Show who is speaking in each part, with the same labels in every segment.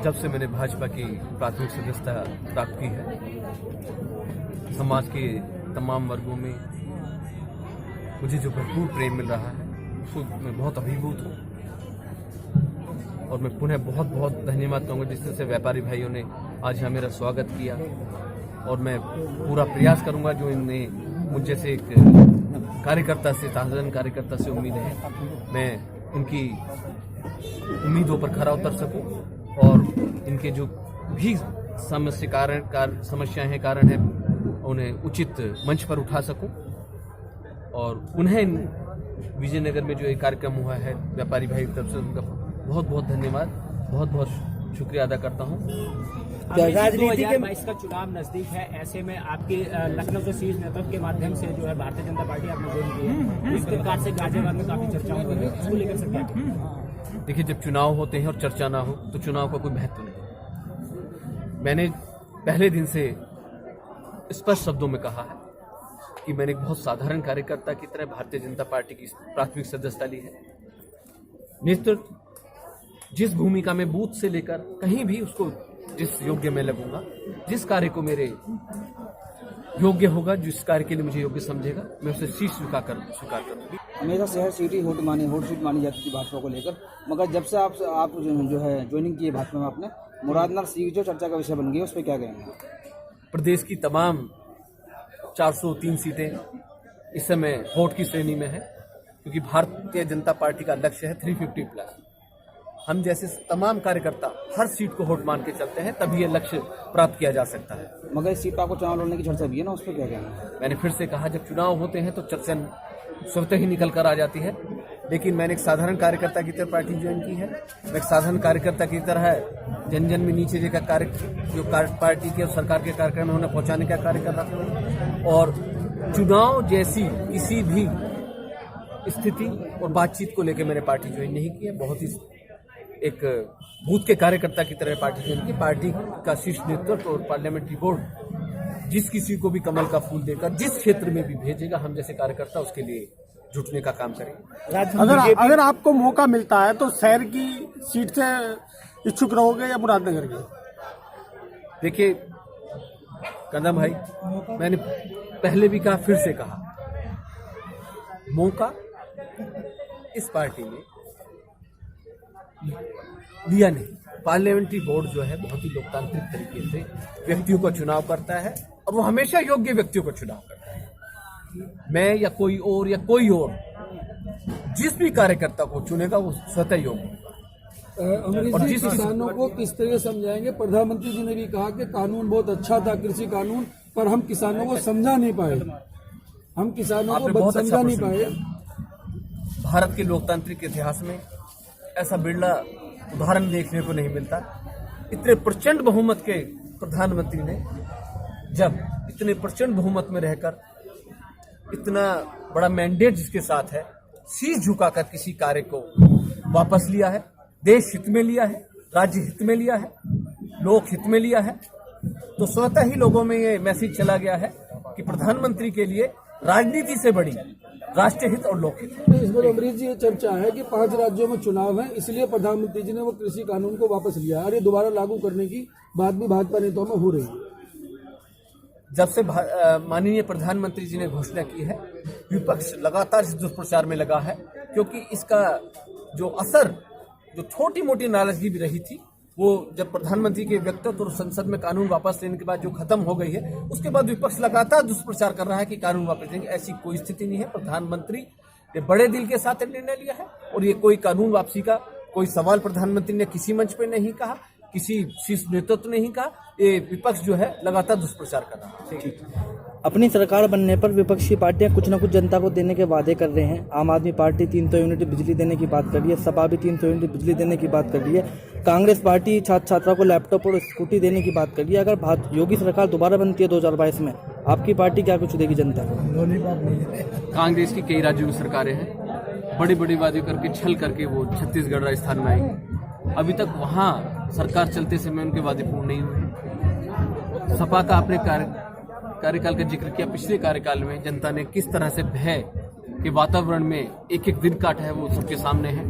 Speaker 1: जब से मैंने भाजपा की प्राथमिक सदस्यता प्राप्त की है, समाज के तमाम वर्गों में मुझे जो भरपूर प्रेम मिल रहा है उसको मैं बहुत अभिभूत हूँ। और मैं पुनः बहुत बहुत धन्यवाद कहूँगा जिस तरह से व्यापारी भाइयों ने आज यहाँ मेरा स्वागत किया। और मैं पूरा प्रयास करूँगा जो इनने मुझ जैसे एक कार्यकर्ता से, साधारण कार्यकर्ता से उम्मीद है, मैं इनकी उम्मीदों पर खरा उतर सकूं और इनके जो भी समस्याएं हैं, कारण है, उन्हें उचित मंच पर उठा सकूं। और उन्हें विजयनगर में जो ये कार्यक्रम हुआ है व्यापारी भाई की तरफ से, उनका बहुत बहुत धन्यवाद, बहुत बहुत शुक्रिया अदा करता हूँ।
Speaker 2: 2022 का चुनाव नजदीक है, ऐसे में आपकी लखनऊ से शीर्ष नेतृत्व के माध्यम से जो है भारतीय जनता पार्टी आपने ज्वाइन की है, इस प्रकार से गाजियाबाद में काफी चर्चा हो रही है, इसको लेकर सकते।
Speaker 1: देखिए, जब चुनाव होते हैं और चर्चा ना हो तो चुनाव का कोई महत्व नहीं। मैंने पहले दिन से स्पष्ट शब्दों में कहा है कि मैंने एक बहुत साधारण कार्यकर्ता की तरह भारतीय जनता पार्टी की प्राथमिक सदस्यता ली है। नेतृत्व जिस भूमिका में बूथ से लेकर कहीं भी उसको जिस योग्य में लगूंगा, जिस कार्य को मेरे योग्य होगा, जिस कार्य के लिए मुझे योग्य समझेगा, मैं उसे शीश स्वीकार करूंगी।
Speaker 3: हमेशा शहर सीट हॉट सीट मानी जाती थी भाजपा को लेकर, मगर जब से आप जो है ज्वाइनिंग की है भाजपा में, आपने मुरादनगर सीट जो चर्चा का विषय बन गई है, उस पर क्या कहेंगे?
Speaker 1: प्रदेश की तमाम 403 सीटें इस समय वोट की श्रेणी में है, क्योंकि भारतीय जनता पार्टी का लक्ष्य है 350 प्लस। हम जैसे तमाम कार्यकर्ता हर सीट को वोट मान के चलते हैं, तभी ये लक्ष्य प्राप्त किया जा सकता है।
Speaker 3: मगर इस सीट पर आपको चुनाव लड़ने की चर्चा भी है ना, उस पर क्या कहेंगे?
Speaker 1: मैंने फिर से कहा, जब चुनाव होते हैं तो चर्चा स्वतः ही निकल कर आ जाती है। लेकिन मैंने एक साधारण कार्यकर्ता की तरह पार्टी ज्वाइन की है। मैं एक साधारण कार्यकर्ता की तरह जन जन में नीचे जगह कार्य, जो पार्टी के और सरकार के कार्यक्रम में उन्हें पहुंचाने का कार्य कर रहा हूँ। और चुनाव जैसी किसी भी स्थिति और बातचीत को लेकर मैंने पार्टी ज्वाइन नहीं की है। बहुत ही एक बूथ के कार्यकर्ता की तरह पार्टी ज्वाइन की। पार्टी का शीर्ष नेतृत्व और पार्लियामेंट्री बोर्ड जिस किसी को भी कमल का फूल देकर जिस क्षेत्र में भी भेजेगा, हम जैसे कार्यकर्ता उसके लिए जुटने का काम करेंगे।
Speaker 4: अगर आपको मौका मिलता है तो शहर की सीट से इच्छुक रहोगे या मुरादनगर की?
Speaker 1: देखिए कदम भाई, मैंने पहले भी कहा, फिर से कहा, मौका इस पार्टी ने दिया नहीं। पार्लियामेंट्री बोर्ड जो है बहुत ही लोकतांत्रिक तरीके से व्यक्तियों का चुनाव करता है और वो हमेशा योग्य व्यक्तियों का चुनाव करता है। मैं या कोई और जिस भी कार्यकर्ता को चुनेगा वो स्वतः योग्य।
Speaker 5: अमरीश जी, किसानों को किस तरह समझाएंगे? प्रधानमंत्री जी ने भी कहा कि कानून बहुत अच्छा था, कृषि कानून, पर हम किसानों को समझा नहीं पाए, हम किसानों को समझा नहीं पाए।
Speaker 1: भारत के लोकतांत्रिक इतिहास में ऐसा बिरला उदाहरण देखने को नहीं मिलता। इतने प्रचंड बहुमत के प्रधानमंत्री ने जब इतने प्रचंड बहुमत में रहकर इतना बड़ा मैंडेट जिसके साथ है, शीश झुकाकर किसी कार्य को वापस लिया है, देश हित में लिया है, राज्य हित में लिया है, लोक हित में लिया है, तो स्वतः ही लोगों में ये मैसेज चला गया है कि प्रधानमंत्री के लिए राजनीति से बड़ी राष्ट्रीय हित और लोक हित।
Speaker 5: इस बार अमरीश जी, ये चर्चा है कि 5 राज्यों में चुनाव है, इसलिए प्रधानमंत्री जी ने वो कृषि कानून को वापस लिया और ये दोबारा लागू करने की बात भी भाजपा नेताओं में हो रही है।
Speaker 1: जब से माननीय प्रधानमंत्री जी ने घोषणा की है, विपक्ष लगातार इस दुष्प्रचार में लगा है, क्योंकि इसका जो असर, जो छोटी मोटी नाराजगी भी रही थी, वो जब प्रधानमंत्री के व्यक्तित्व और संसद में कानून वापस लेने के बाद जो खत्म हो गई है, उसके बाद विपक्ष लगातार दुष्प्रचार कर रहा है कि कानून वापस लेंगे। ऐसी कोई स्थिति नहीं है। प्रधानमंत्री ने बड़े दिल के साथ निर्णय लिया है और ये कोई कानून वापसी का कोई सवाल प्रधानमंत्री ने किसी मंच पर नहीं कहा, किसी शीर्ष नेतृत्व ने नहीं कहा। ये विपक्ष जो है लगातार दुष्प्रचार कर रहा है।
Speaker 3: अपनी सरकार बनने पर विपक्षी पार्टियां कुछ न कुछ जनता को देने के वादे कर रहे हैं। आम आदमी पार्टी 300 यूनिट बिजली देने की बात कर रही है, सपा भी 300 यूनिट बिजली देने की बात कर रही है, कांग्रेस पार्टी छात्र छात्रा को लैपटॉप और स्कूटी देने की बात कर रही है। अगर योगी सरकार दोबारा बनती है 2022 में, आपकी पार्टी क्या कुछ देगी जनता को?
Speaker 1: कांग्रेस की कई राज्यों में सरकारें हैं, बड़ी बड़ी वादे करके छल करके वो छत्तीसगढ़ राजस्थान में आई। अभी तक वहां सरकार चलते समय उनके वादे पूर्ण नहीं हुए। सपा का अपने कार्यकाल का जिक्र किया, पिछले कार्यकाल में जनता ने किस तरह से भय के वातावरण में एक एक दिन काटा है वो सबके सामने है।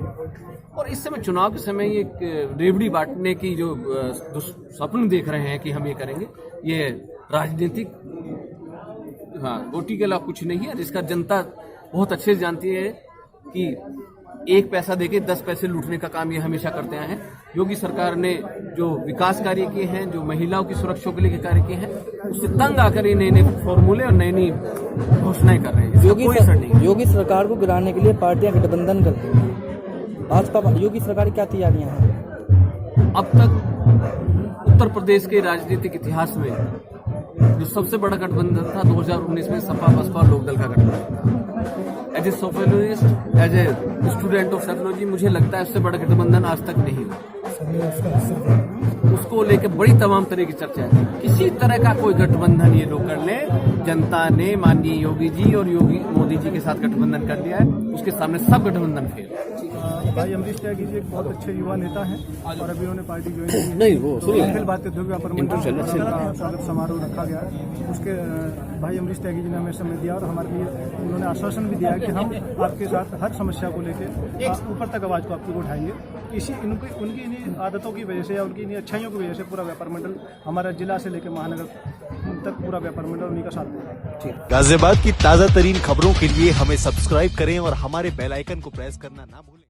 Speaker 1: और इस समय चुनाव के समय ये रेवड़ी बांटने की जो स्वप्न देख रहे हैं कि हम ये करेंगे, ये राजनीतिक वोटी के अलावा कुछ नहीं है, जिसका जनता बहुत अच्छे से जानती है कि एक पैसा देके 10 पैसे लूटने का काम ये हमेशा करते आए हैं। योगी सरकार ने जो विकास कार्य किए हैं, जो महिलाओं की सुरक्षा के लिए कार्य किए हैं, उससे तंग आकर ये नए नए फॉर्मूले और नई नई घोषणाएं कर रहे हैं।
Speaker 3: योगी सरकार को गिराने के लिए पार्टियां गठबंधन करती हैं। भाजपा योगी सरकार की क्या तैयारियां हैं?
Speaker 1: अब तक उत्तर प्रदेश के राजनीतिक इतिहास में जो सबसे बड़ा गठबंधन था 2019 में सपा बसपा लोकदल का गठबंधन था। As a psephologist, as a student of psephology, मुझे लगता है उससे बड़ा गठबंधन आज तक नहीं हुआ। उसको लेकर बड़ी तमाम तरह की चर्चा है। किसी तरह का कोई गठबंधन ये लोग कर ले, जनता ने माननीय योगी जी और योगी मोदी जी के साथ गठबंधन कर लिया है, उसके सामने सब गठबंधन फेल।
Speaker 4: भाई अमरीश त्यागी जी एक बहुत अच्छे युवा नेता हैं और अभी उन्होंने पार्टी ज्वाइन की है। नहीं वो अखिल भारतीय उद्योग व्यापार मंडल का स्वागत समारोह रखा गया है। उसके भाई अमरीश त्यागी जी ने हमें समय दिया और हमारे लिए उन्होंने आश्वासन भी दिया कि हम आपके साथ हर समस्या को लेकर ऊपर तक आवाज को आपकी उठाएंगे। उनकी इन्हीं आदतों की वजह से या उनकी इन्हीं अच्छाइयों की वजह से पूरा व्यापार मंडल, हमारा जिला से लेकर महानगर तक पूरा व्यापार मंडल उन्हीं का साथ दे रहा है।
Speaker 6: गाजियाबाद की ताजा तरीन खबरों के लिए हमें सब्सक्राइब करें और हमारे बेल आइकन को प्रेस करना ना भूलें।